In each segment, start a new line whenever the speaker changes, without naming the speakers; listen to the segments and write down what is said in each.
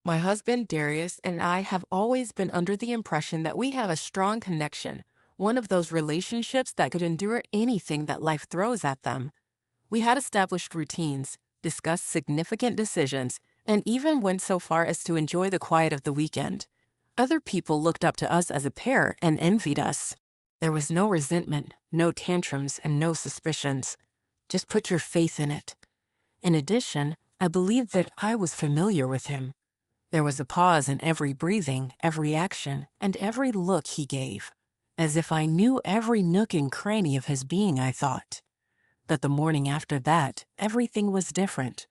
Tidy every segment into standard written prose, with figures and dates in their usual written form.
My husband, Darius, and I have always been under the impression that we have a strong connection, one of those relationships that could endure anything that life throws at them. We had established routines, discussed significant decisions, and even went so far as to enjoy the quiet of the weekend. Other people looked up to us as a pair and envied us. There was no resentment, no tantrums, and no suspicions. Just put your faith in it. In addition, I believed that I was familiar with him. There was a pause in every breathing, every action, and every look he gave, as if I knew every nook and cranny of his being, I thought. But the morning after that, everything was different.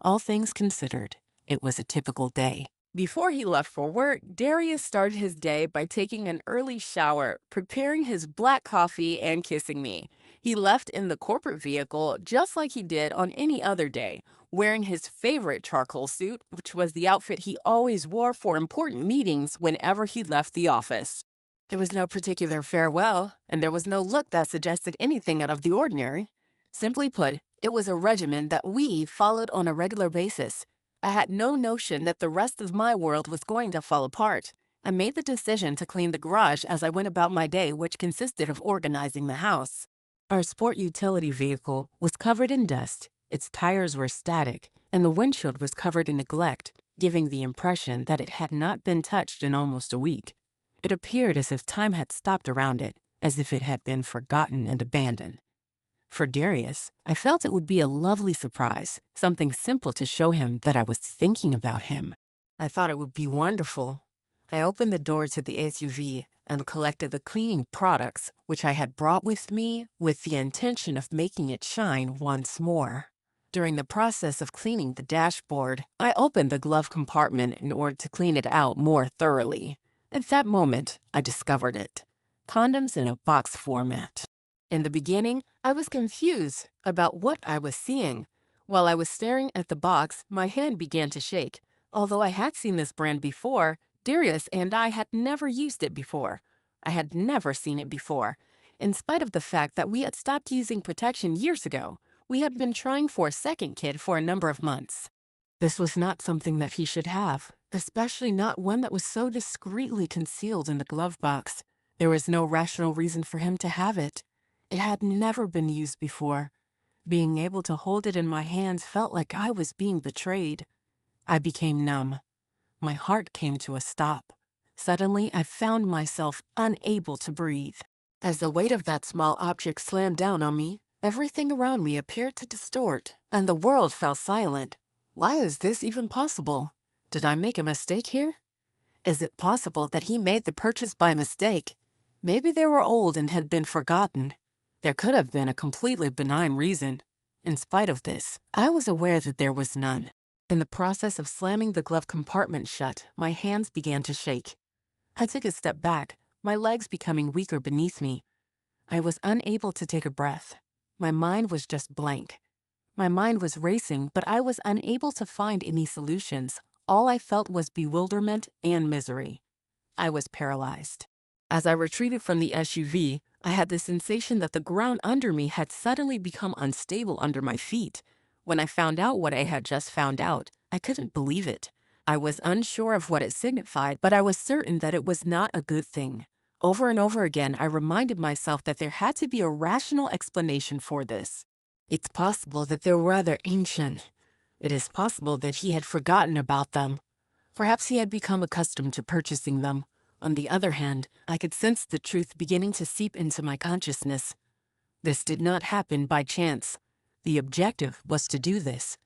All things considered, it was a typical day. Before he left for work, Darius started his day by taking an early shower, preparing his black coffee, and kissing me. He left in the corporate vehicle just like he did on any other day, wearing his favorite charcoal suit, which was the outfit he always wore for important meetings whenever he left the office. There was no particular farewell, and there was no look that suggested anything out of the ordinary. Simply put, it was a regimen that we followed on a regular basis. I had no notion that the rest of my world was going to fall apart. I made the decision to clean the garage as I went about my day, which consisted of organizing the house. Our sport utility vehicle was covered in dust, its tires were static, and the windshield was covered in neglect, giving the impression that it had not been touched in almost a week. It appeared as if time had stopped around it, as if it had been forgotten and abandoned. For Darius, I felt it would be a lovely surprise, something simple to show him that I was thinking about him. I thought it would be wonderful. I opened the door to the SUV and collected the cleaning products which I had brought with me with the intention of making it shine once more. During the process of cleaning the dashboard, I opened the glove compartment in order to clean it out more thoroughly. At that moment, I discovered it. Condoms in a box format. In the beginning, I was confused about what I was seeing. While I was staring at the box, my hand began to shake. Although I had seen this brand before, Darius and I had never used it before. I had never seen it before. In spite of the fact that we had stopped using protection years ago, we had been trying for a second kid for a number of months. This was not something that he should have, especially not one that was so discreetly concealed in the glove box. There was no rational reason for him to have it. It had never been used before. Being able to hold it in my hands felt like I was being betrayed. I became numb. My heart came to a stop. Suddenly, I found myself unable to breathe. As the weight of that small object slammed down on me, everything around me appeared to distort, and the world fell silent. Why is this even possible? Did I make a mistake here? Is it possible that he made the purchase by mistake? Maybe they were old and had been forgotten. There could have been a completely benign reason. In spite of this, I was aware that there was none. In the process of slamming the glove compartment shut, my hands began to shake. I took a step back, my legs becoming weaker beneath me. I was unable to take a breath. My mind was just blank. My mind was racing, but I was unable to find any solutions. All I felt was bewilderment and misery. I was paralyzed. As I retreated from the SUV, I had the sensation that the ground under me had suddenly become unstable under my feet. When I found out what I had just found out, I couldn't believe it. I was unsure of what it signified, but I was certain that it was not a good thing. Over and over again, I reminded myself that there had to be a rational explanation for this. It's possible that they were rather ancient. It is possible that he had forgotten about them. Perhaps he had become accustomed to purchasing them. On the other hand, I could sense the truth beginning to seep into my consciousness. This did not happen by chance. The objective was to do this.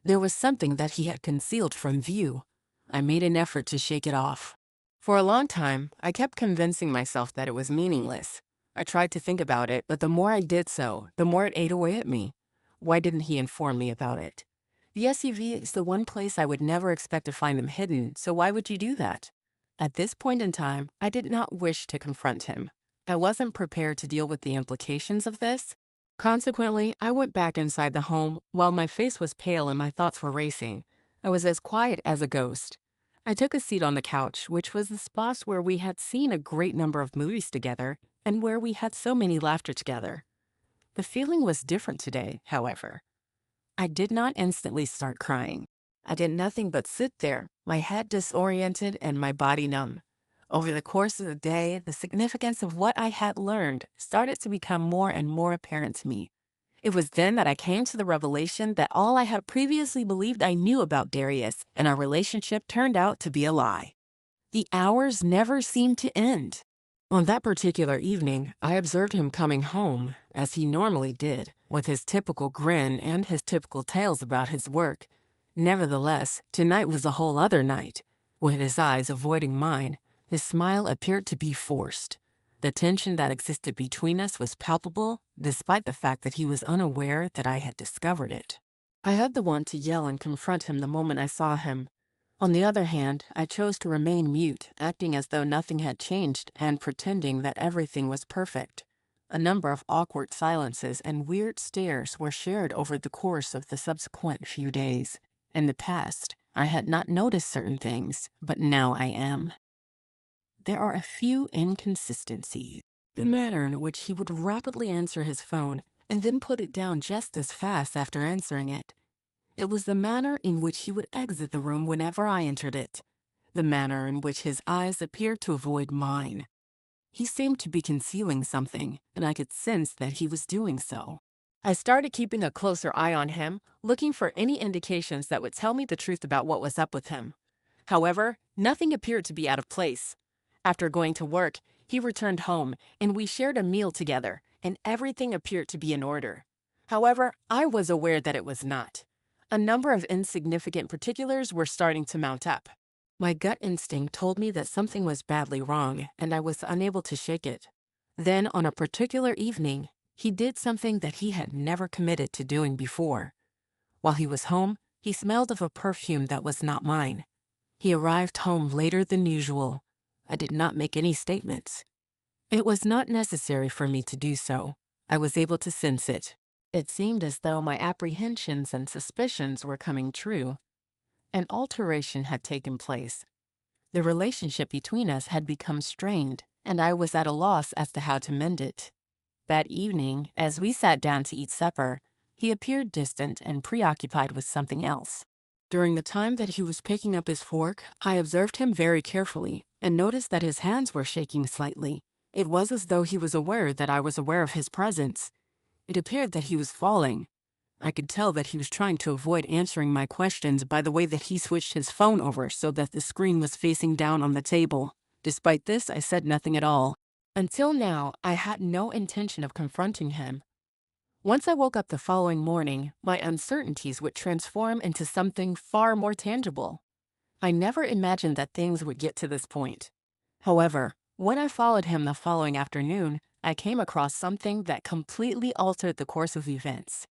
There was something that he had concealed from view. I made an effort to shake it off. For a long time, I kept convincing myself that it was meaningless. I tried to think about it, but the more I did so, the more it ate away at me. Why didn't he inform me about it? The SUV is the one place I would never expect to find them hidden, so why would you do that? At this point in time, I did not wish to confront him. I wasn't prepared to deal with the implications of this. Consequently, I went back inside the home while my face was pale and my thoughts were racing. I was as quiet as a ghost. I took a seat on the couch, which was the spot where we had seen a great number of movies together and where we had so many laughter together. The feeling was different today, however. I did not instantly start crying. I did nothing but sit there, my head disoriented and my body numb. Over the course of the day, the significance of what I had learned started to become more and more apparent to me. It was then that I came to the revelation that all I had previously believed I knew about Darius and our relationship turned out to be a lie. The hours never seemed to end. On that particular evening, I observed him coming home, as he normally did, with his typical grin and his typical tales about his work. Nevertheless, tonight was a whole other night. With his eyes avoiding mine, his smile appeared to be forced. The tension that existed between us was palpable, despite the fact that he was unaware that I had discovered it. I had the want to yell and confront him the moment I saw him. On the other hand, I chose to remain mute, acting as though nothing had changed and pretending that everything was perfect. A number of awkward silences and weird stares were shared over the course of the subsequent few days. In the past, I had not noticed certain things, but now I am. There are a few inconsistencies. The manner in which he would rapidly answer his phone and then put it down just as fast after answering it. It was the manner in which he would exit the room whenever I entered it. The manner in which his eyes appeared to avoid mine. He seemed to be concealing something, and I could sense that he was doing so. I started keeping a closer eye on him, looking for any indications that would tell me the truth about what was up with him. However, nothing appeared to be out of place. After going to work, he returned home, and we shared a meal together, and everything appeared to be in order. However, I was aware that it was not. A number of insignificant particulars were starting to mount up. My gut instinct told me that something was badly wrong, and I was unable to shake it. Then, on a particular evening, he did something that he had never committed to doing before. While he was home, he smelled of a perfume that was not mine. He arrived home later than usual. I did not make any statements. It was not necessary for me to do so. I was able to sense it. It seemed as though my apprehensions and suspicions were coming true. An alteration had taken place. The relationship between us had become strained, and I was at a loss as to how to mend it. That evening, as we sat down to eat supper, he appeared distant and preoccupied with something else. During the time that he was picking up his fork, I observed him very carefully and noticed that his hands were shaking slightly. It was as though he was aware that I was aware of his presence. It appeared that he was falling. I could tell that he was trying to avoid answering my questions by the way that he switched his phone over so that the screen was facing down on the table. Despite this, I said nothing at all. Until now, I had no intention of confronting him. Once I woke up the following morning, my uncertainties would transform into something far more tangible. I never imagined that things would get to this point. However, when I followed him the following afternoon, I came across something that completely altered the course of events.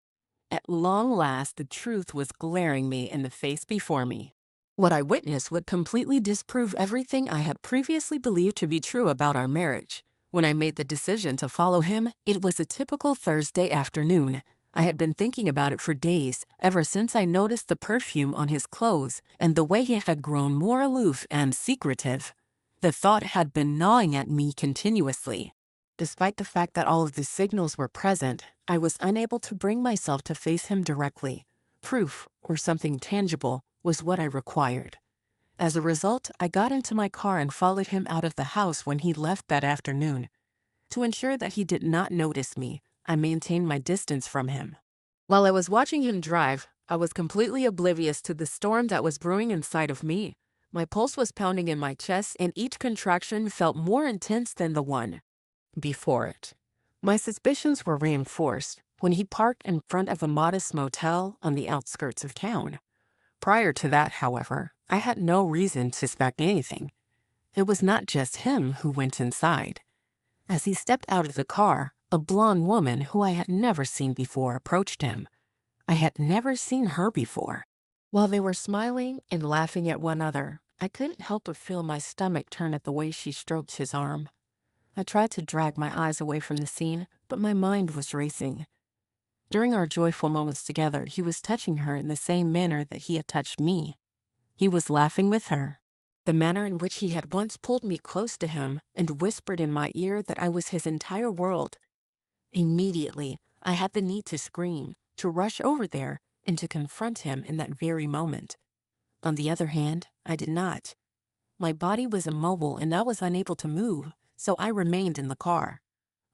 At long last, the truth was glaring me in the face before me. What I witnessed would completely disprove everything I had previously believed to be true about our marriage. When I made the decision to follow him, it was a typical Thursday afternoon. I had been thinking about it for days, ever since I noticed the perfume on his clothes and the way he had grown more aloof and secretive. The thought had been gnawing at me continuously. Despite the fact that all of the signals were present, I was unable to bring myself to face him directly. Proof, or something tangible, was what I required. As a result, I got into my car and followed him out of the house when he left that afternoon. To ensure that he did not notice me, I maintained my distance from him. While I was watching him drive, I was completely oblivious to the storm that was brewing inside of me. My pulse was pounding in my chest, and each contraction felt more intense than the one before it. My suspicions were reinforced when he parked in front of a modest motel on the outskirts of town. Prior to that, however, I had no reason to suspect anything. It was not just him who went inside. As he stepped out of the car, a blonde woman who I had never seen before approached him. I had never seen her before. While they were smiling and laughing at one another, I couldn't help but feel my stomach turn at the way she stroked his arm. I tried to drag my eyes away from the scene, but my mind was racing. During our joyful moments together, he was touching her in the same manner that he had touched me. He was laughing with her. The manner in which he had once pulled me close to him and whispered in my ear that I was his entire world. Immediately, I had the need to scream, to rush over there, and to confront him in that very moment. On the other hand, I did not. My body was immobile and I was unable to move, so I remained in the car.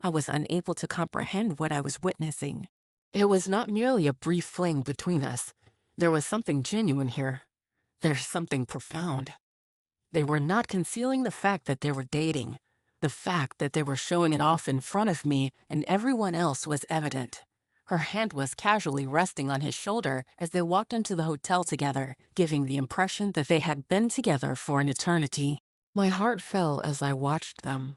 I was unable to comprehend what I was witnessing. It was not merely a brief fling between us. There was something genuine here. There's something profound. They were not concealing the fact that they were dating. The fact that they were showing it off in front of me and everyone else was evident. Her hand was casually resting on his shoulder as they walked into the hotel together, giving the impression that they had been together for an eternity. My heart fell as I watched them.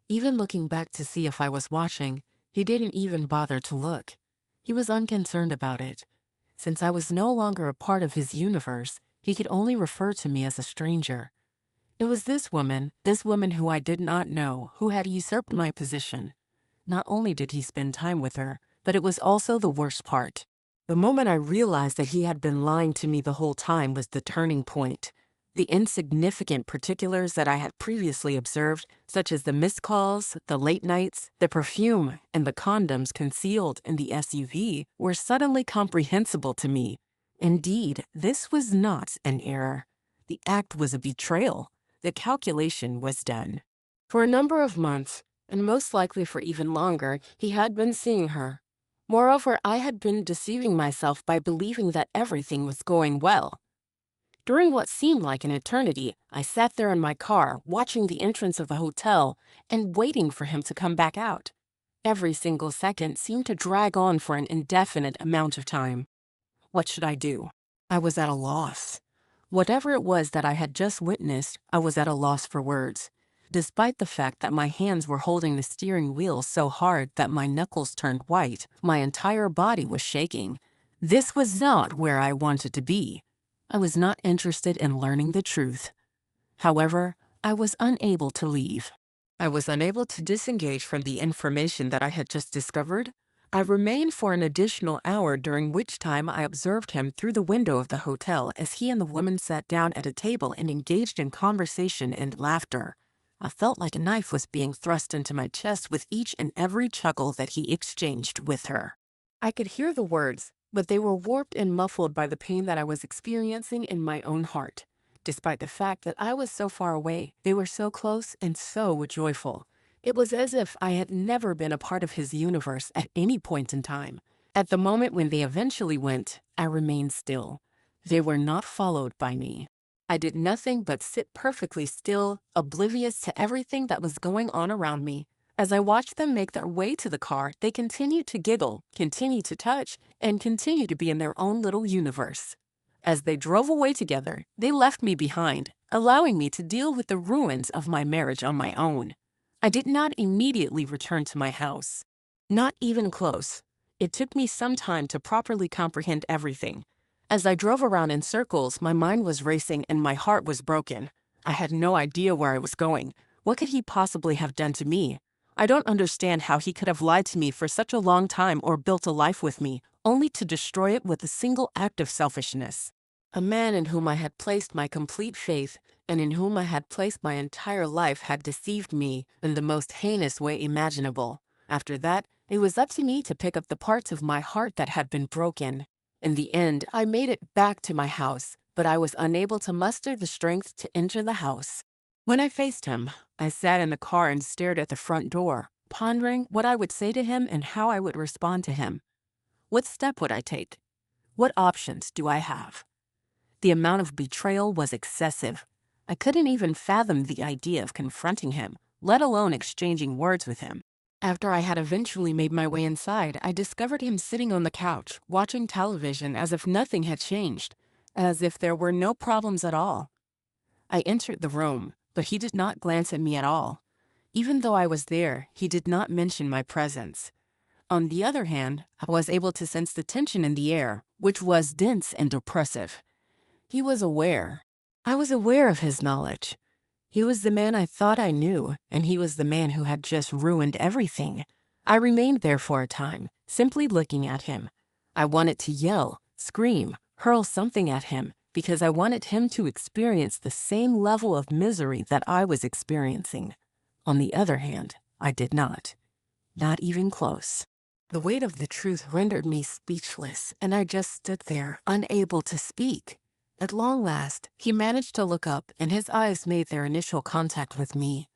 Even looking back to see if I was watching, he didn't even bother to look. He was unconcerned about it. Since I was no longer a part of his universe, he could only refer to me as a stranger. It was this woman who I did not know, who had usurped my position. Not only did he spend time with her, but it was also the worst part. The moment I realized that he had been lying to me the whole time was the turning point. The insignificant particulars that I had previously observed, such as the missed calls, the late nights, the perfume, and the condoms concealed in the SUV, were suddenly comprehensible to me. Indeed, this was not an error. The act was a betrayal. The calculation was done. For a number of months, and most likely for even longer, he had been seeing her. Moreover, I had been deceiving myself by believing that everything was going well. During what seemed like an eternity, I sat there in my car, watching the entrance of the hotel and waiting for him to come back out. Every single second seemed to drag on for an indefinite amount of time. What should I do? I was at a loss. Whatever it was that I had just witnessed, I was at a loss for words. Despite the fact that my hands were holding the steering wheel so hard that my knuckles turned white, my entire body was shaking. This was not where I wanted to be. I was not interested in learning the truth. However, I was unable to leave. I was unable to disengage from the information that I had just discovered. I remained for an additional hour, during which time I observed him through the window of the hotel as he and the woman sat down at a table and engaged in conversation and laughter. I felt like a knife was being thrust into my chest with each and every chuckle that he exchanged with her. I could hear the words, but they were warped and muffled by the pain that I was experiencing in my own heart. Despite the fact that I was so far away, they were so close and so joyful. It was as if I had never been a part of his universe at any point in time. At the moment when they eventually went, I remained still. They were not followed by me. I did nothing but sit perfectly still, oblivious to everything that was going on around me. As I watched them make their way to the car, they continued to giggle, continued to touch, and continued to be in their own little universe. As they drove away together, they left me behind, allowing me to deal with the ruins of my marriage on my own. I did not immediately return to my house. Not even close. It took me some time to properly comprehend everything. As I drove around in circles, my mind was racing and my heart was broken. I had no idea where I was going. What could he possibly have done to me? I don't understand how he could have lied to me for such a long time or built a life with me, only to destroy it with a single act of selfishness. A man in whom I had placed my complete faith and in whom I had placed my entire life had deceived me in the most heinous way imaginable. After that, it was up to me to pick up the parts of my heart that had been broken. In the end, I made it back to my house, but I was unable to muster the strength to enter the house. When I faced him, I sat in the car and stared at the front door, pondering what I would say to him and how I would respond to him. What step would I take? What options do I have? The amount of betrayal was excessive. I couldn't even fathom the idea of confronting him, let alone exchanging words with him. After I had eventually made my way inside, I discovered him sitting on the couch, watching television as if nothing had changed, as if there were no problems at all. I entered the room, but he did not glance at me at all. Even though I was there, he did not mention my presence. On the other hand, I was able to sense the tension in the air, which was dense and oppressive. He was aware. I was aware of his knowledge. He was the man I thought I knew, and he was the man who had just ruined everything. I remained there for a time, simply looking at him. I wanted to yell, scream, hurl something at him, because I wanted him to experience the same level of misery that I was experiencing. On the other hand, I did not. Not even close. The weight of the truth rendered me speechless, and I just stood there, unable to speak. At long last, he managed to look up and his eyes made their initial contact with me.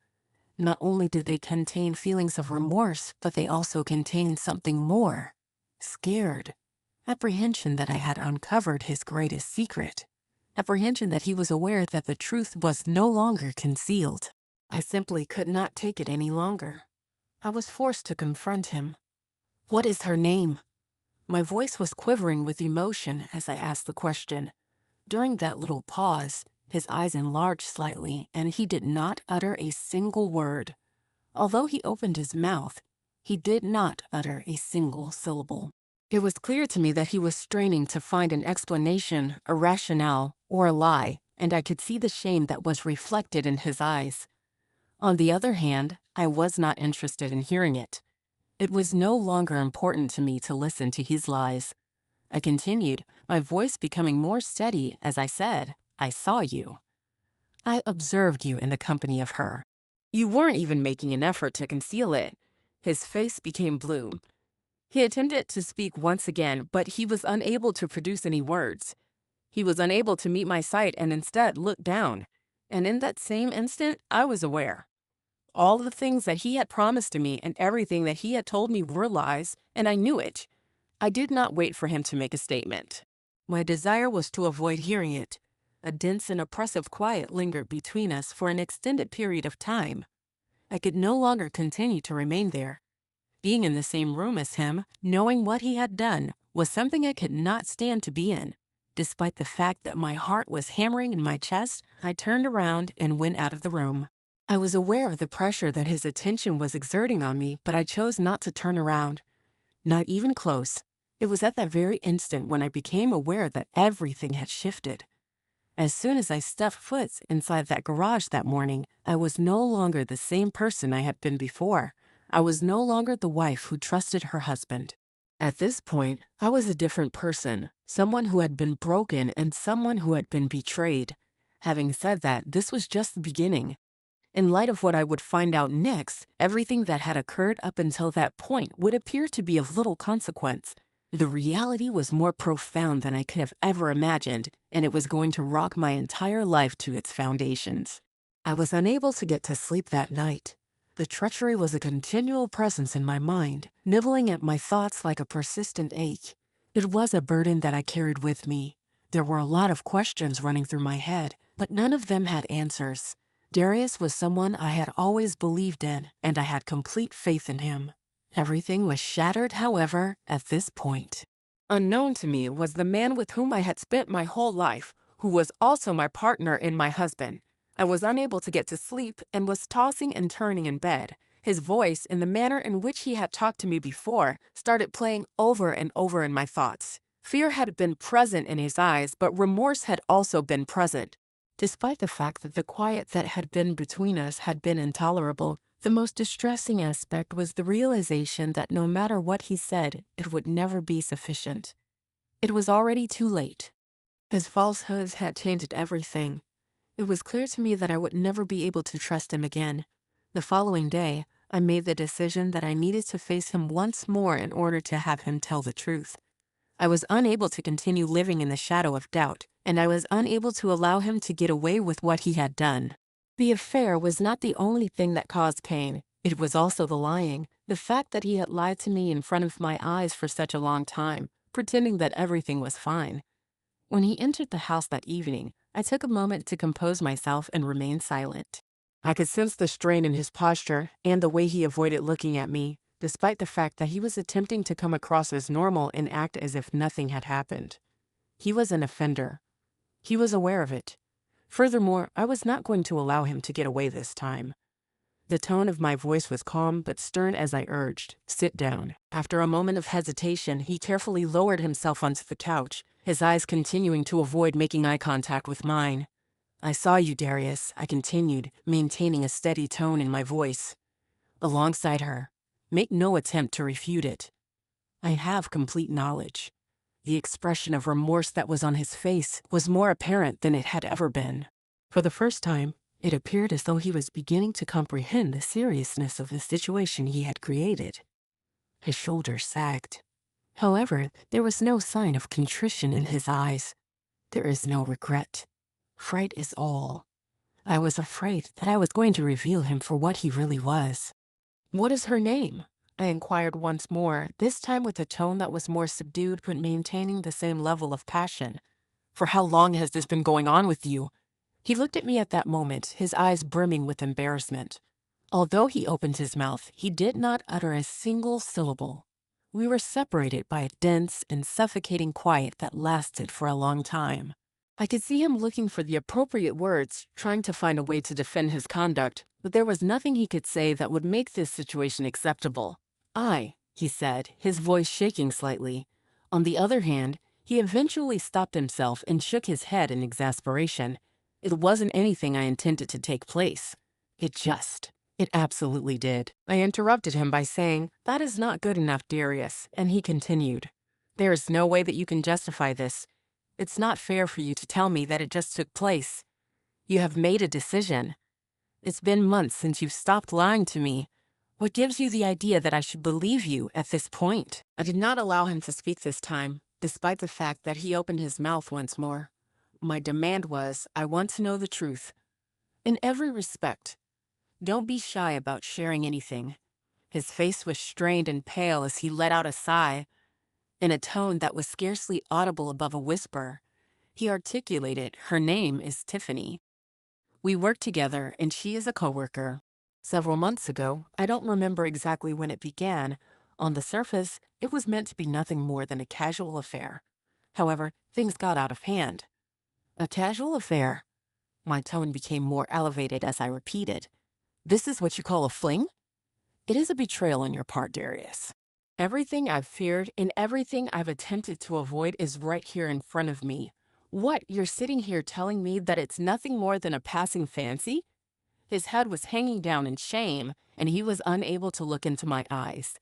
Not only did they contain feelings of remorse, but they also contained something more. Scared. Apprehension that I had uncovered his greatest secret. Apprehension that he was aware that the truth was no longer concealed. I simply could not take it any longer. I was forced to confront him. "What is her name?" My voice was quivering with emotion as I asked the question. During that little pause, his eyes enlarged slightly and he did not utter a single word. Although he opened his mouth, he did not utter a single syllable. It was clear to me that he was straining to find an explanation, a rationale, or a lie, and I could see the shame that was reflected in his eyes. On the other hand, I was not interested in hearing it. It was no longer important to me to listen to his lies. I continued, my voice becoming more steady as I said, "I saw you. I observed you in the company of her. You weren't even making an effort to conceal it." His face became blue. He attempted to speak once again, but he was unable to produce any words. He was unable to meet my sight and instead looked down. And in that same instant, I was aware. All the things that he had promised to me and everything that he had told me were lies, and I knew it. I did not wait for him to make a statement. My desire was to avoid hearing it. A dense and oppressive quiet lingered between us for an extended period of time. I could no longer continue to remain there. Being in the same room as him, knowing what he had done, was something I could not stand to be in. Despite the fact that my heart was hammering in my chest, I turned around and went out of the room. I was aware of the pressure that his attention was exerting on me, but I chose not to turn around. Not even close. It was at that very instant when I became aware that everything had shifted. As soon as I stepped foot inside that garage that morning, I was no longer the same person I had been before. I was no longer the wife who trusted her husband. At this point, I was a different person, someone who had been broken and someone who had been betrayed. Having said that, this was just the beginning. In light of what I would find out next, everything that had occurred up until that point would appear to be of little consequence. The reality was more profound than I could have ever imagined, and it was going to rock my entire life to its foundations. I was unable to get to sleep that night. The treachery was a continual presence in my mind, nibbling at my thoughts like a persistent ache. It was a burden that I carried with me. There were a lot of questions running through my head, but none of them had answers. Darius was someone I had always believed in, and I had complete faith in him. Everything was shattered, however, at this point. Unknown to me was the man with whom I had spent my whole life, who was also my partner and my husband. I was unable to get to sleep and was tossing and turning in bed. His voice, in the manner in which he had talked to me before, started playing over and over in my thoughts. Fear had been present in his eyes, but remorse had also been present. Despite the fact that the quiet that had been between us had been intolerable, the most distressing aspect was the realization that no matter what he said, it would never be sufficient. It was already too late. His falsehoods had tainted everything. It was clear to me that I would never be able to trust him again. The following day, I made the decision that I needed to face him once more in order to have him tell the truth. I was unable to continue living in the shadow of doubt, and I was unable to allow him to get away with what he had done. The affair was not the only thing that caused pain. It was also the lying, the fact that he had lied to me in front of my eyes for such a long time, pretending that everything was fine. When he entered the house that evening, I took a moment to compose myself and remain silent. I could sense the strain in his posture and the way he avoided looking at me, despite the fact that he was attempting to come across as normal and act as if nothing had happened. He was an offender. He was aware of it. Furthermore, I was not going to allow him to get away this time. The tone of my voice was calm but stern as I urged, "Sit down." After a moment of hesitation, he carefully lowered himself onto the couch, his eyes continuing to avoid making eye contact with mine. "I saw you, Darius," I continued, maintaining a steady tone in my voice. Alongside her, make no attempt to refute it. I have complete knowledge. The expression of remorse that was on his face was more apparent than it had ever been. For the first time, it appeared as though he was beginning to comprehend the seriousness of the situation he had created. His shoulders sagged. However, there was no sign of contrition in his eyes. There is no regret. Fright is all. I was afraid that I was going to reveal him for what he really was. What is her name? I inquired once more, this time with a tone that was more subdued but maintaining the same level of passion. For how long has this been going on with you? He looked at me at that moment, his eyes brimming with embarrassment. Although he opened his mouth, he did not utter a single syllable. We were separated by a dense and suffocating quiet that lasted for a long time. I could see him looking for the appropriate words, trying to find a way to defend his conduct, but there was nothing he could say that would make this situation acceptable. He said, his voice shaking slightly. On the other hand, he eventually stopped himself and shook his head in exasperation. It wasn't anything I intended to take place. It absolutely did. I interrupted him by saying, "That is not good enough, Darius," and he continued, "There is no way that you can justify this. It's not fair for you to tell me that it just took place. You have made a decision. It's been months since you've stopped lying to me. What gives you the idea that I should believe you at this point?" I did not allow him to speak this time, despite the fact that he opened his mouth once more. My demand was, I want to know the truth. In every respect. Don't be shy about sharing anything. His face was strained and pale as he let out a sigh. In a tone that was scarcely audible above a whisper, he articulated, "Her name is Tiffany. We work together and she is a coworker. Several months ago, I don't remember exactly when it began. On the surface, it was meant to be nothing more than a casual affair. However, things got out of hand." "A casual affair?" My tone became more elevated as I repeated, "This is what you call a fling?" "It is a betrayal on your part, Darius. Everything I've feared and everything I've attempted to avoid is right here in front of me. What, you're sitting here telling me that it's nothing more than a passing fancy?" His head was hanging down in shame, and he was unable to look into my eyes.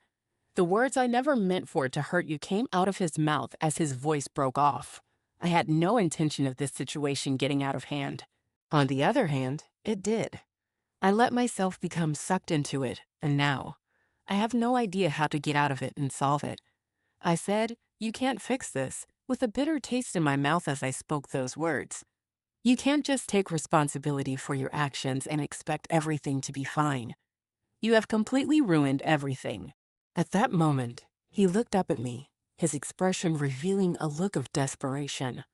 The words I never meant for it to hurt you came out of his mouth as his voice broke off. I had no intention of this situation getting out of hand. On the other hand, it did. I let myself become sucked into it, and now I have no idea how to get out of it and solve it. I said, "You can't fix this," with a bitter taste in my mouth as I spoke those words. "You can't just take responsibility for your actions and expect everything to be fine. You have completely ruined everything." At that moment, he looked up at me, his expression revealing a look of desperation.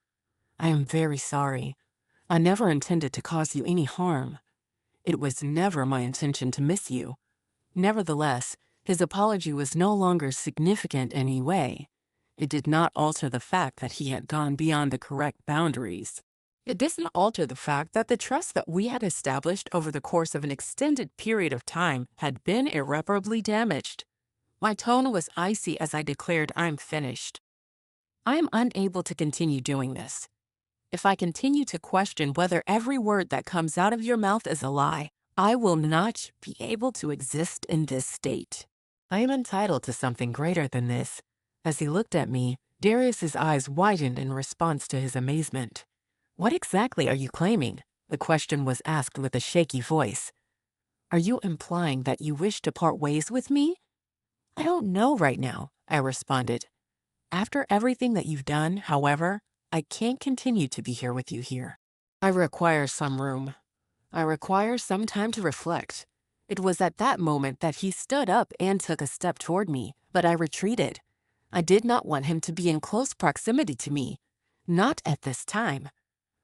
"I am very sorry. I never intended to cause you any harm. It was never my intention to miss you." Nevertheless, his apology was no longer significant in any way. It did not alter the fact that he had gone beyond the correct boundaries. It doesn't alter the fact that the trust that we had established over the course of an extended period of time had been irreparably damaged. My tone was icy as I declared, "I'm finished. I am unable to continue doing this. If I continue to question whether every word that comes out of your mouth is a lie, I will not be able to exist in this state. I am entitled to something greater than this." As he looked at me, Darius's eyes widened in response to his amazement. "What exactly are you claiming?" The question was asked with a shaky voice. "Are you implying that you wish to part ways with me?" "I don't know right now," I responded. "After everything that you've done, however, I can't continue to be here with you here. I require some room. I require some time to reflect." It was at that moment that he stood up and took a step toward me, but I retreated. I did not want him to be in close proximity to me. Not at this time.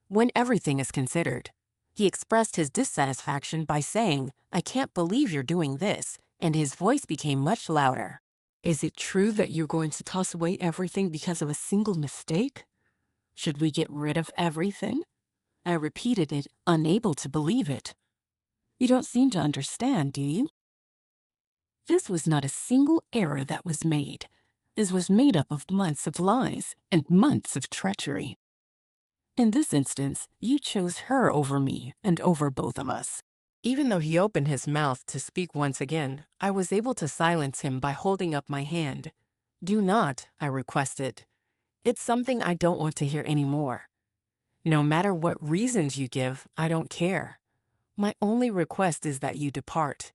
When everything is considered. He expressed his dissatisfaction by saying, "I can't believe you're doing this," and his voice became much louder. "Is it true that you're going to toss away everything because of a single mistake? Should we get rid of everything?" I repeated it, unable to believe it. "You don't seem to understand, do you? This was not a single error that was made. This was made up of months of lies and months of treachery. In this instance, you chose her over me and over both of us." Even though he opened his mouth to speak once again, I was able to silence him by holding up my hand. "Do not," I requested. "It's something I don't want to hear anymore. No matter what reasons you give, I don't care. My only request is that you depart.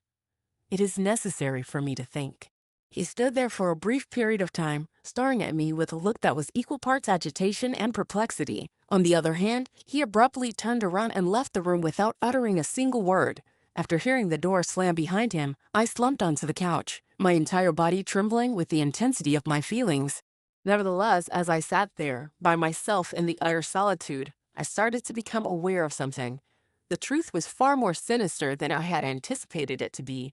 It is necessary for me to think." He stood there for a brief period of time, staring at me with a look that was equal parts agitation and perplexity. On the other hand, he abruptly turned around and left the room without uttering a single word. After hearing the door slam behind him, I slumped onto the couch, my entire body trembling with the intensity of my feelings. Nevertheless, as I sat there, by myself in the utter solitude, I started to become aware of something. The truth was far more sinister than I had anticipated it to be.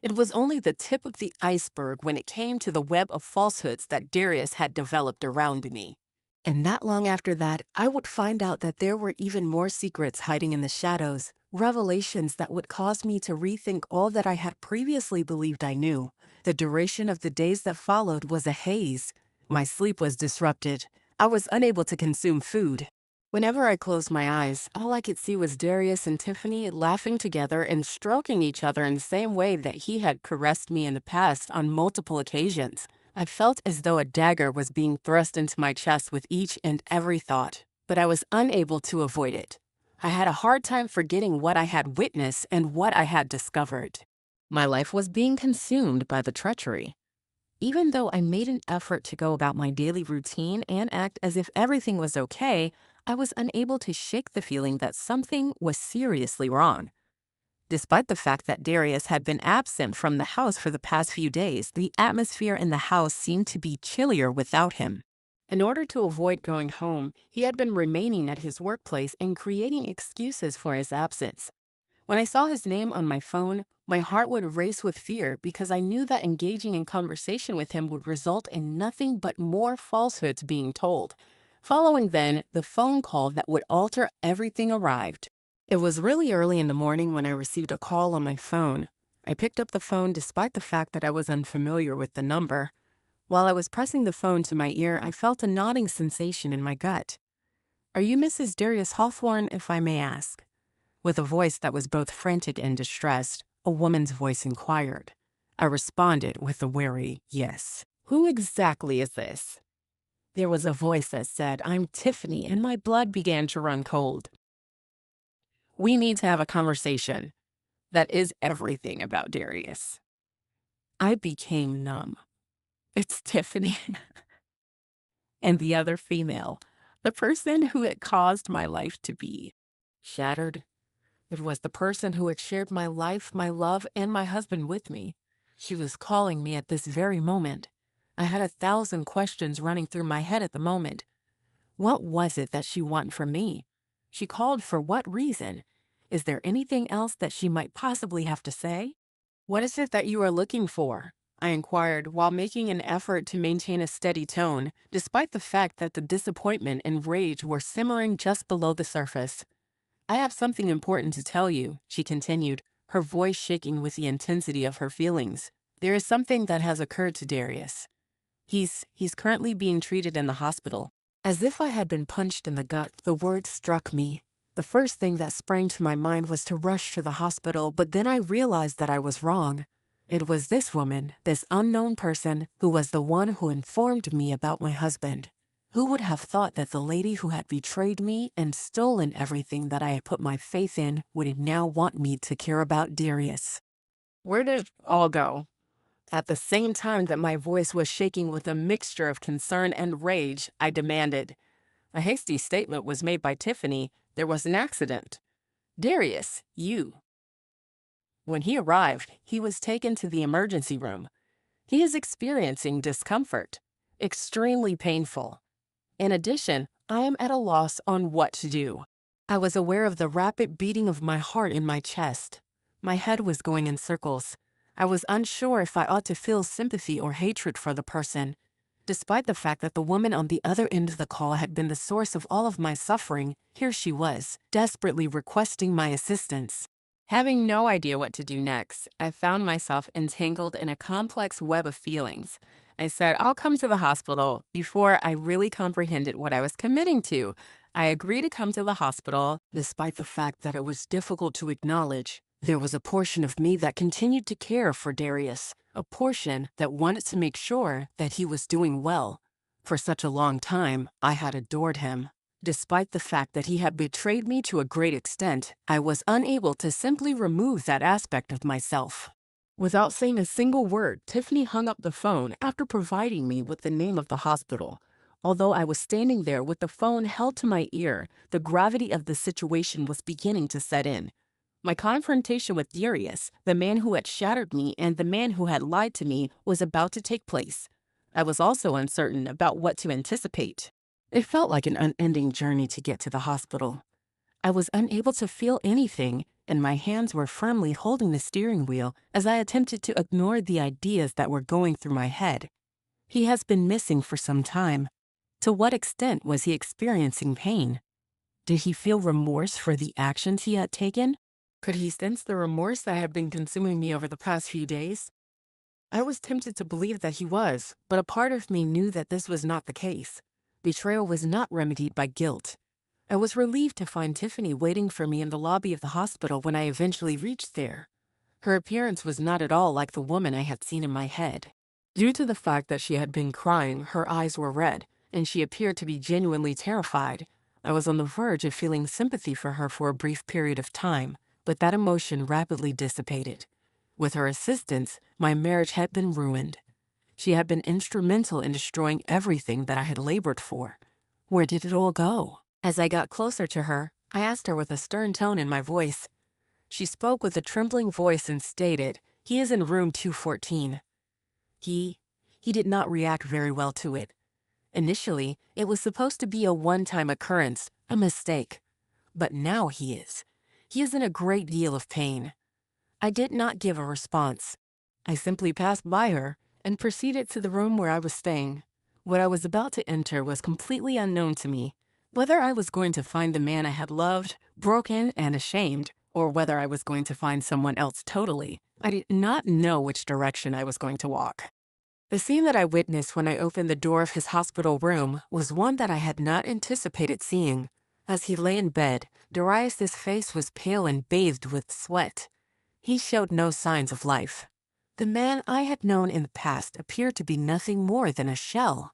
It was only the tip of the iceberg when it came to the web of falsehoods that Darius had developed around me. And not long after that, I would find out that there were even more secrets hiding in the shadows, revelations that would cause me to rethink all that I had previously believed I knew. The duration of the days that followed was a haze. My sleep was disrupted. I was unable to consume food. Whenever I closed my eyes, all I could see was Darius and Tiffany laughing together and stroking each other in the same way that he had caressed me in the past on multiple occasions. I felt as though a dagger was being thrust into my chest with each and every thought, but I was unable to avoid it. I had a hard time forgetting what I had witnessed and what I had discovered. My life was being consumed by the treachery. Even though I made an effort to go about my daily routine and act as if everything was okay, I was unable to shake the feeling that something was seriously wrong. Despite the fact that Darius had been absent from the house for the past few days, the atmosphere in the house seemed to be chillier without him. In order to avoid going home, he had been remaining at his workplace and creating excuses for his absence. When I saw his name on my phone, my heart would race with fear because I knew that engaging in conversation with him would result in nothing but more falsehoods being told. Following then, the phone call that would alter everything arrived. It was really early in the morning when I received a call on my phone. I picked up the phone despite the fact that I was unfamiliar with the number. While I was pressing the phone to my ear, I felt a gnawing sensation in my gut. "Are you Mrs. Darius Hawthorne, if I may ask?" With a voice that was both frantic and distressed, a woman's voice inquired. I responded with a wary yes. "Who exactly is this?" There was a voice that said, "I'm Tiffany," and my blood began to run cold. "We need to have a conversation. That is everything about Darius." I became numb. It's Tiffany and the other female, the person who had caused my life to be shattered. It was the person who had shared my life, my love, and my husband with me. She was calling me at this very moment. I had 1,000 questions running through my head at the moment. What was it that she wanted from me? She called for what reason? Is there anything else that she might possibly have to say? "What is it that you are looking for?" I inquired while making an effort to maintain a steady tone, despite the fact that the disappointment and rage were simmering just below the surface. "I have something important to tell you," she continued, her voice shaking with the intensity of her feelings. "There is something that has occurred to Darius. He's currently being treated in the hospital." As if I had been punched in the gut, the words struck me. The first thing that sprang to my mind was to rush to the hospital, but then I realized that I was wrong. It was this woman, this unknown person, who was the one who informed me about my husband. Who would have thought that the lady who had betrayed me and stolen everything that I had put my faith in would now want me to care about Darius? Where did it all go? At the same time that my voice was shaking with a mixture of concern and rage, I demanded. A hasty statement was made by Tiffany. There was an accident. "Darius, you." When he arrived, he was taken to the emergency room. He is experiencing discomfort, extremely painful. In addition, I am at a loss on what to do. I was aware of the rapid beating of my heart in my chest. My head was going in circles. I was unsure if I ought to feel sympathy or hatred for the person. Despite the fact that the woman on the other end of the call had been the source of all of my suffering, here she was, desperately requesting my assistance. Having no idea what to do next, I found myself entangled in a complex web of feelings. I said, "I'll come to the hospital," before I really comprehended what I was committing to. I agreed to come to the hospital, despite the fact that it was difficult to acknowledge. There was a portion of me that continued to care for Darius, a portion that wanted to make sure that he was doing well. For such a long time, I had adored him. Despite the fact that he had betrayed me to a great extent, I was unable to simply remove that aspect of myself. Without saying a single word, Tiffany hung up the phone after providing me with the name of the hospital. Although I was standing there with the phone held to my ear, the gravity of the situation was beginning to set in. My confrontation with Darius, the man who had shattered me and the man who had lied to me, was about to take place. I was also uncertain about what to anticipate. It felt like an unending journey to get to the hospital. I was unable to feel anything, and my hands were firmly holding the steering wheel as I attempted to ignore the ideas that were going through my head. He has been missing for some time. To what extent was he experiencing pain? Did he feel remorse for the actions he had taken? Could he sense the remorse that had been consuming me over the past few days? I was tempted to believe that he was, but a part of me knew that this was not the case. Betrayal was not remedied by guilt. I was relieved to find Tiffany waiting for me in the lobby of the hospital when I eventually reached there. Her appearance was not at all like the woman I had seen in my head. Due to the fact that she had been crying, her eyes were red, and she appeared to be genuinely terrified. I was on the verge of feeling sympathy for her for a brief period of time, but that emotion rapidly dissipated. With her assistance, my marriage had been ruined. She had been instrumental in destroying everything that I had labored for. Where did it all go? As I got closer to her, I asked her with a stern tone in my voice. She spoke with a trembling voice and stated, "He is in room 214. He did not react very well to it. Initially, it was supposed to be a one-time occurrence, a mistake. But now he is. He is in a great deal of pain." I did not give a response. I simply passed by her and proceeded to the room where I was staying. What I was about to enter was completely unknown to me. Whether I was going to find the man I had loved, broken, and ashamed, or whether I was going to find someone else totally, I did not know which direction I was going to walk. The scene that I witnessed when I opened the door of his hospital room was one that I had not anticipated seeing. As he lay in bed, Darius's face was pale and bathed with sweat. He showed no signs of life. The man I had known in the past appeared to be nothing more than a shell.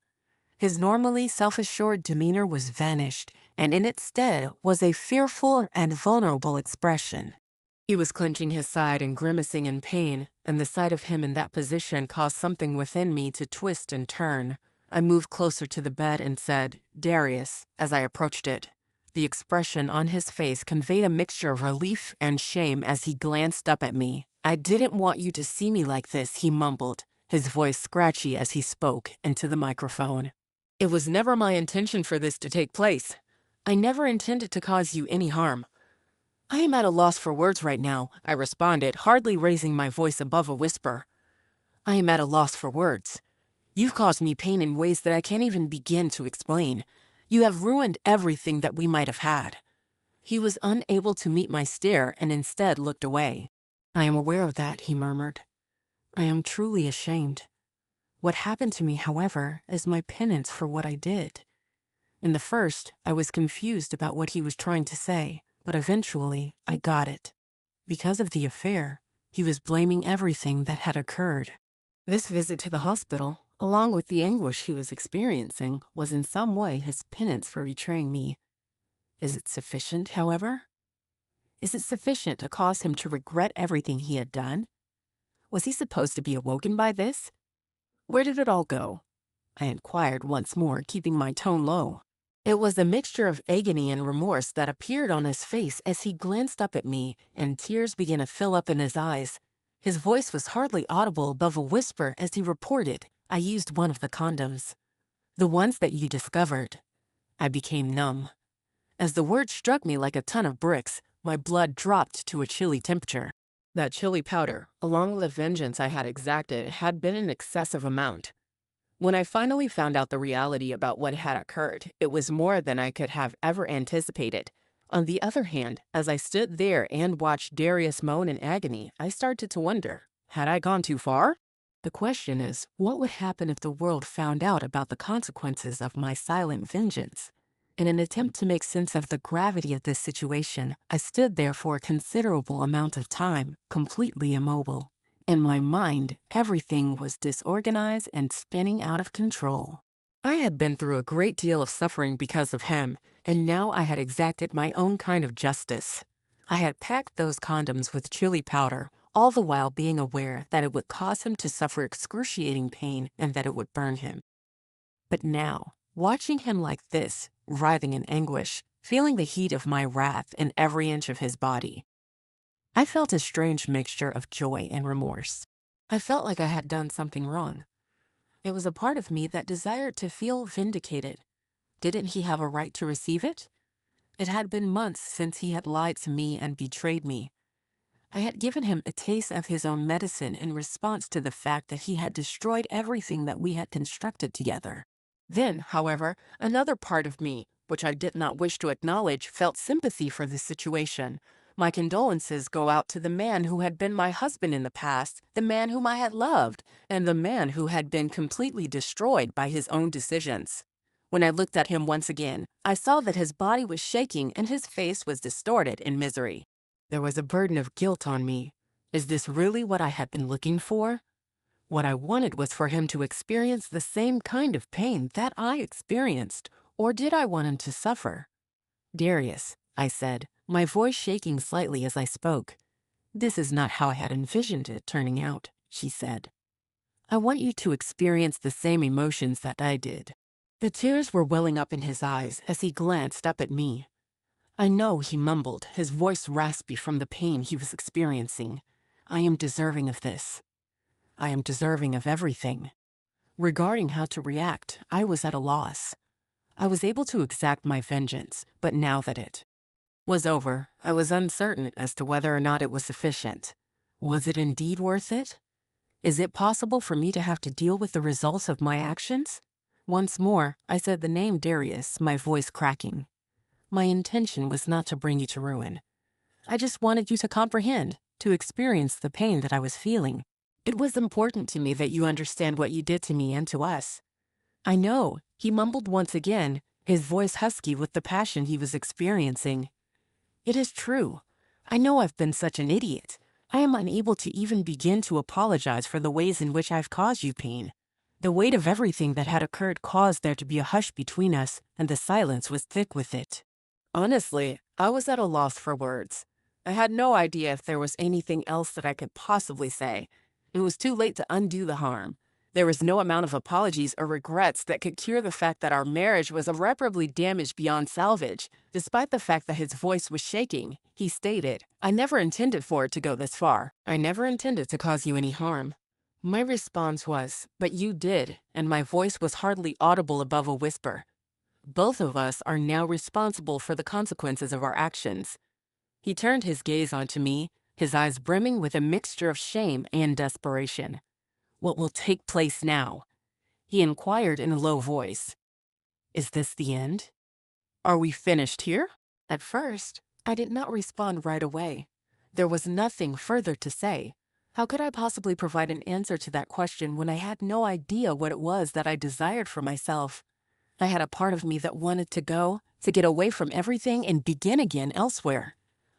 His normally self-assured demeanor was vanished, and in its stead was a fearful and vulnerable expression. He was clenching his side and grimacing in pain, and the sight of him in that position caused something within me to twist and turn. I moved closer to the bed and said, "Darius," as I approached it. The expression on his face conveyed a mixture of relief and shame as he glanced up at me. "I didn't want you to see me like this," he mumbled, his voice scratchy as he spoke into the microphone. "It was never my intention for this to take place. I never intended to cause you any harm." "I am at a loss for words right now," I responded, hardly raising my voice above a whisper. "I am at a loss for words. You've caused me pain in ways that I can't even begin to explain. You have ruined everything that we might have had." He was unable to meet my stare and instead looked away. "I am aware of that," he murmured. "I am truly ashamed. What happened to me, however, is my penance for what I did." In the first, I was confused about what he was trying to say, but eventually I got it. Because of the affair, he was blaming everything that had occurred. This visit to the hospital, along with the anguish he was experiencing, was in some way his penance for betraying me. Is it sufficient, however? Is it sufficient to cause him to regret everything he had done? Was he supposed to be awoken by this? Where did it all go? I inquired once more, keeping my tone low. It was a mixture of agony and remorse that appeared on his face as he glanced up at me, and tears began to fill up in his eyes. His voice was hardly audible above a whisper as he reported, "I used one of the condoms. The ones that you discovered." I became numb. As the word struck me like a ton of bricks, my blood dropped to a chilly temperature. That chili powder, along with the vengeance I had exacted, had been an excessive amount. When I finally found out the reality about what had occurred, it was more than I could have ever anticipated. On the other hand, as I stood there and watched Darius moan in agony, I started to wonder, had I gone too far? The question is, what would happen if the world found out about the consequences of my silent vengeance? In an attempt to make sense of the gravity of this situation, I stood there for a considerable amount of time, completely immobile. In my mind, everything was disorganized and spinning out of control. I had been through a great deal of suffering because of him, and now I had exacted my own kind of justice. I had packed those condoms with chili powder, all the while being aware that it would cause him to suffer excruciating pain and that it would burn him. But now, watching him like this, writhing in anguish, feeling the heat of my wrath in every inch of his body, I felt a strange mixture of joy and remorse. I felt like I had done something wrong. It was a part of me that desired to feel vindicated. Didn't he have a right to receive it? It had been months since he had lied to me and betrayed me. I had given him a taste of his own medicine in response to the fact that he had destroyed everything that we had constructed together. Then, however, another part of me, which I did not wish to acknowledge, felt sympathy for the situation. My condolences go out to the man who had been my husband in the past, the man whom I had loved, and the man who had been completely destroyed by his own decisions. When I looked at him once again, I saw that his body was shaking and his face was distorted in misery. There was a burden of guilt on me. Is this really what I had been looking for? What I wanted was for him to experience the same kind of pain that I experienced, or did I want him to suffer? Darius, I said, my voice shaking slightly as I spoke. This is not how I had envisioned it turning out, she said. I want you to experience the same emotions that I did. The tears were welling up in his eyes as he glanced up at me. I know, he mumbled, his voice raspy from the pain he was experiencing. I am deserving of this. I am deserving of everything. Regarding how to react, I was at a loss. I was able to exact my vengeance, but now that it was over, I was uncertain as to whether or not it was sufficient. Was it indeed worth it? Is it possible for me to have to deal with the results of my actions? Once more, I said the name Darius, my voice cracking. My intention was not to bring you to ruin. I just wanted you to comprehend, to experience the pain that I was feeling. It was important to me that you understand what you did to me and to us. I know, he mumbled once again, his voice husky with the passion he was experiencing. It is true. I know I've been such an idiot. I am unable to even begin to apologize for the ways in which I've caused you pain. The weight of everything that had occurred caused there to be a hush between us, and the silence was thick with it. Honestly, I was at a loss for words. I had no idea if there was anything else that I could possibly say. It was too late to undo the harm. There was no amount of apologies or regrets that could cure the fact that our marriage was irreparably damaged beyond salvage. Despite the fact that his voice was shaking, he stated, I never intended for it to go this far. I never intended to cause you any harm. My response was, but you did, and my voice was hardly audible above a whisper. Both of us are now responsible for the consequences of our actions. He turned his gaze onto me, his eyes brimming with a mixture of shame and desperation. What will take place now? He inquired in a low voice. Is this the end? Are we finished here? At first, I did not respond right away. There was nothing further to say. How could I possibly provide an answer to that question when I had no idea what it was that I desired for myself? I had a part of me that wanted to go, to get away from everything and begin again elsewhere.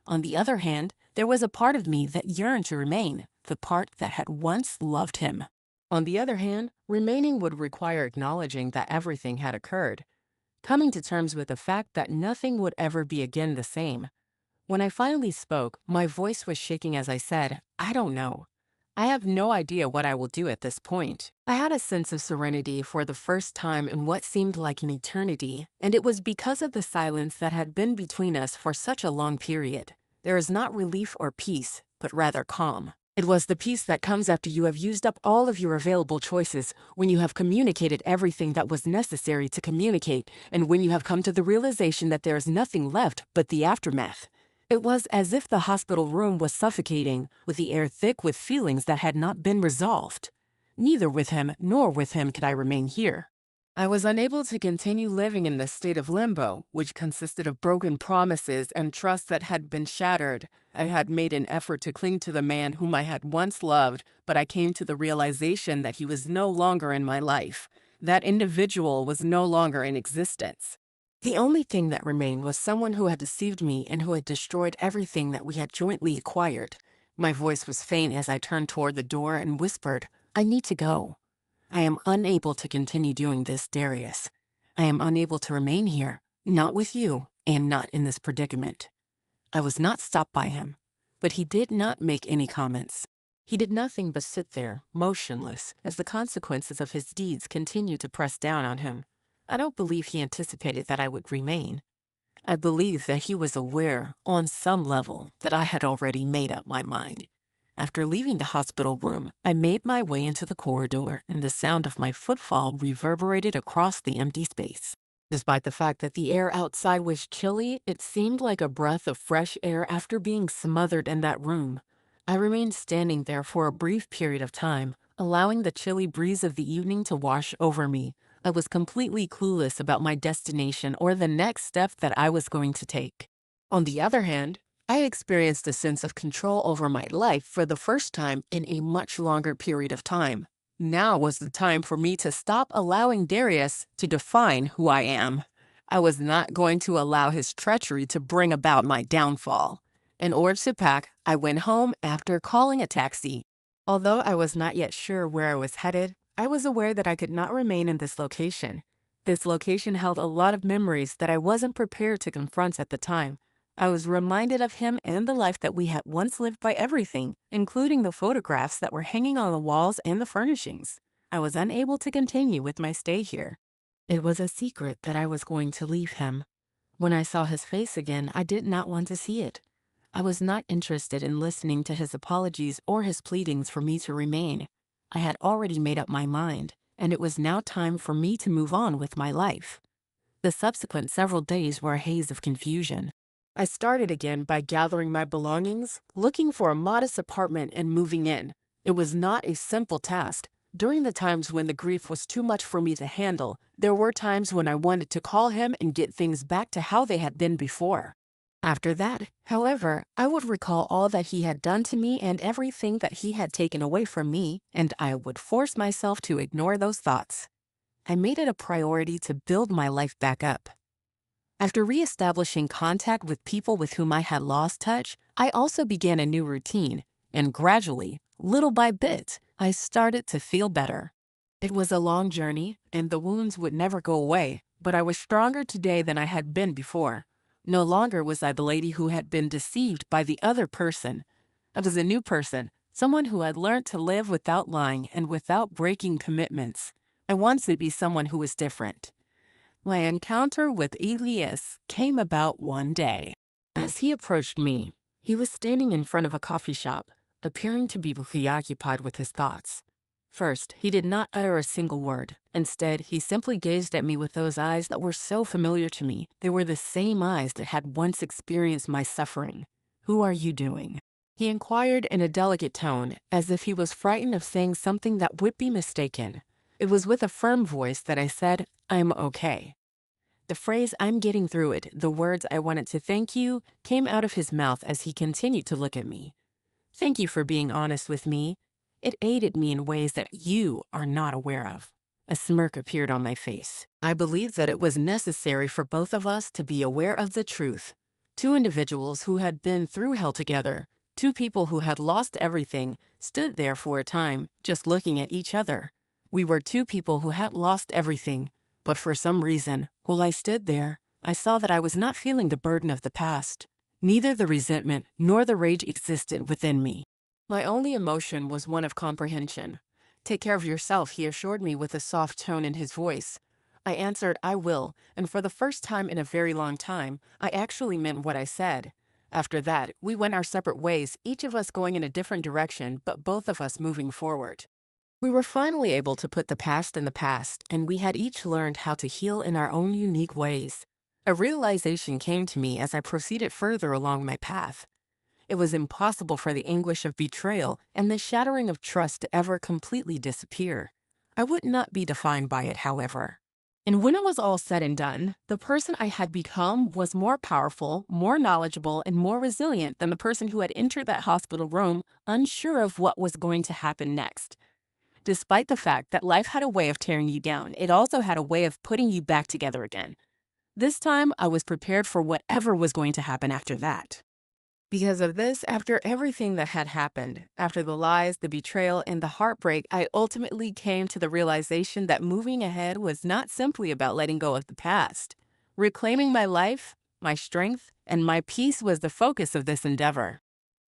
On the other hand, there was a part of me that yearned to remain, the part that had once loved him. On the other hand, remaining would require acknowledging that everything had occurred, coming to terms with the fact that nothing would ever be again the same. When I finally spoke, my voice was shaking as I said, I don't know. I have no idea what I will do at this point. I had a sense of serenity for the first time in what seemed like an eternity, and it was because of the silence that had been between us for such a long period. There is not relief or peace, but rather calm. It was the peace that comes after you have used up all of your available choices, when you have communicated everything that was necessary to communicate, and when you have come to the realization that there is nothing left but the aftermath. It was as if the hospital room was suffocating, with the air thick with feelings that had not been resolved. Neither with him nor with him could I remain here. I was unable to continue living in this state of limbo, which consisted of broken promises and trust that had been shattered. I had made an effort to cling to the man whom I had once loved, but I came to the realization that he was no longer in my life. That individual was no longer in existence. The only thing that remained was someone who had deceived me and who had destroyed everything that we had jointly acquired. My voice was faint as I turned toward the door and whispered, I need to go. I am unable to continue doing this, Darius. I am unable to remain here, not with you, and not in this predicament. I was not stopped by him. but he did not make any comments. He did nothing but sit there, motionless, as the consequences of his deeds continued to press down on him. I don't believe he anticipated that I would remain. I believe that he was aware, on some level, that I had already made up my mind. After leaving the hospital room, I made my way into the corridor, and the sound of my footfall reverberated across the empty space. Despite the fact that the air outside was chilly, it seemed like a breath of fresh air after being smothered in that room. I remained standing there for a brief period of time, allowing the chilly breeze of the evening to wash over me. I was completely clueless about my destination or the next step that I was going to take. On the other hand, I experienced a sense of control over my life for the first time in a much longer period of time. Now was the time for me to stop allowing Darius to define who I am. I was not going to allow his treachery to bring about my downfall. In order to pack, I went home after calling a taxi. Although I was not yet sure where I was headed, I was aware that I could not remain in this location. This location held a lot of memories that I wasn't prepared to confront at the time. I was reminded of him and the life that we had once lived by everything, including the photographs that were hanging on the walls and the furnishings. I was unable to continue with my stay here. It was a secret that I was going to leave him. When I saw his face again, I did not want to see it. I was not interested in listening to his apologies or his pleadings for me to remain. I had already made up my mind, and it was now time for me to move on with my life. The subsequent several days were a haze of confusion. I started again by gathering my belongings, looking for a modest apartment and moving in. It was not a simple task. During the times when the grief was too much for me to handle, there were times when I wanted to call him and get things back to how they had been before. After that, however, I would recall all that he had done to me and everything that he had taken away from me, and I would force myself to ignore those thoughts. I made it a priority to build my life back up. After reestablishing contact with people with whom I had lost touch, I also began a new routine, and gradually, little by bit, I started to feel better. It was a long journey, and the wounds would never go away, but I was stronger today than I had been before. No longer was I the lady who had been deceived by the other person. I was a new person, someone who had learned to live without lying and without breaking commitments. I wanted to be someone who was different. My encounter with Elias came about one day. As he approached me, he was standing in front of a coffee shop, appearing to be preoccupied with his thoughts. First, he did not utter a single word. Instead, he simply gazed at me with those eyes that were so familiar to me. They were the same eyes that had once experienced my suffering. "Who are you doing?" he inquired in a delicate tone, as if he was frightened of saying something that would be mistaken. It was with a firm voice that I said, "I'm okay." The phrase "I'm getting through it," the words "I wanted to thank you," came out of his mouth as he continued to look at me. "Thank you for being honest with me. It aided me in ways that you are not aware of." A smirk appeared on my face. I believed that it was necessary for both of us to be aware of the truth. Two individuals who had been through hell together, two people who had lost everything, stood there for a time, just looking at each other. We were two people who had lost everything, but for some reason, while I stood there, I saw that I was not feeling the burden of the past. Neither the resentment nor the rage existed within me. My only emotion was one of comprehension. "Take care of yourself," he assured me with a soft tone in his voice. I answered, "I will," and for the first time in a very long time, I actually meant what I said. After that, we went our separate ways, each of us going in a different direction, but both of us moving forward. We were finally able to put the past in the past, and we had each learned how to heal in our own unique ways. A realization came to me as I proceeded further along my path. It was impossible for the anguish of betrayal and the shattering of trust to ever completely disappear. I would not be defined by it, however. And when it was all said and done, the person I had become was more powerful, more knowledgeable, and more resilient than the person who had entered that hospital room, unsure of what was going to happen next. Despite the fact that life had a way of tearing you down, it also had a way of putting you back together again. This time, I was prepared for whatever was going to happen after that. Because of this, after everything that had happened, after the lies, the betrayal, and the heartbreak, I ultimately came to the realization that moving ahead was not simply about letting go of the past. Reclaiming my life, my strength, and my peace was the focus of this endeavor.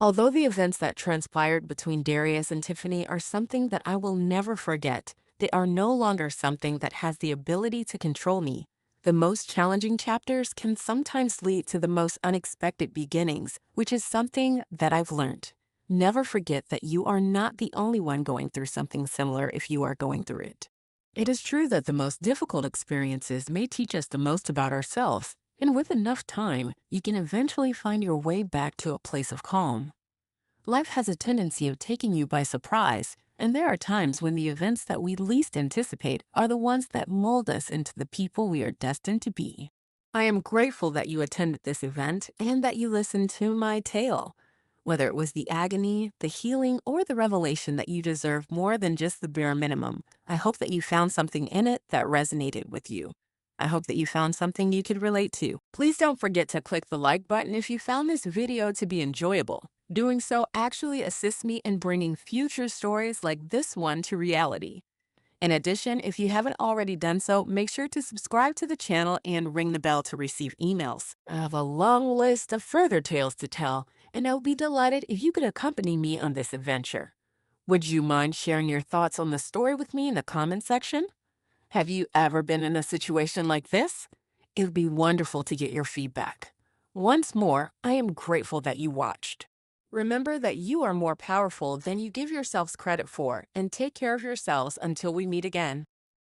Although the events that transpired between Darius and Tiffany are something that I will never forget, they are no longer something that has the ability to control me. The most challenging chapters can sometimes lead to the most unexpected beginnings, which is something that I've learned. Never forget that you are not the only one going through something similar if you are going through it. It is true that the most difficult experiences may teach us the most about ourselves, and with enough time, you can eventually find your way back to a place of calm. Life has a tendency of taking you by surprise, and there are times when the events that we least anticipate are the ones that mold us into the people we are destined to be. I am grateful that you attended this event and that you listened to my tale. Whether it was the agony, the healing, or the revelation that you deserve more than just the bare minimum, I hope that you found something in it that resonated with you. I hope that you found something you could relate to. Please don't forget to click the like button if you found this video to be enjoyable. Doing so actually assists me in bringing future stories like this one to reality. In addition, if you haven't already done so, make sure to subscribe to the channel and ring the bell to receive emails. I have a long list of further tales to tell, and I'll be delighted if you could accompany me on this adventure. Would you mind sharing your thoughts on the story with me in the comment section? Have you ever been in a situation like this? It would be wonderful to get your feedback. Once more, I am grateful that you watched. Remember that you are more powerful than you give yourselves credit for, and take care of yourselves until we meet again.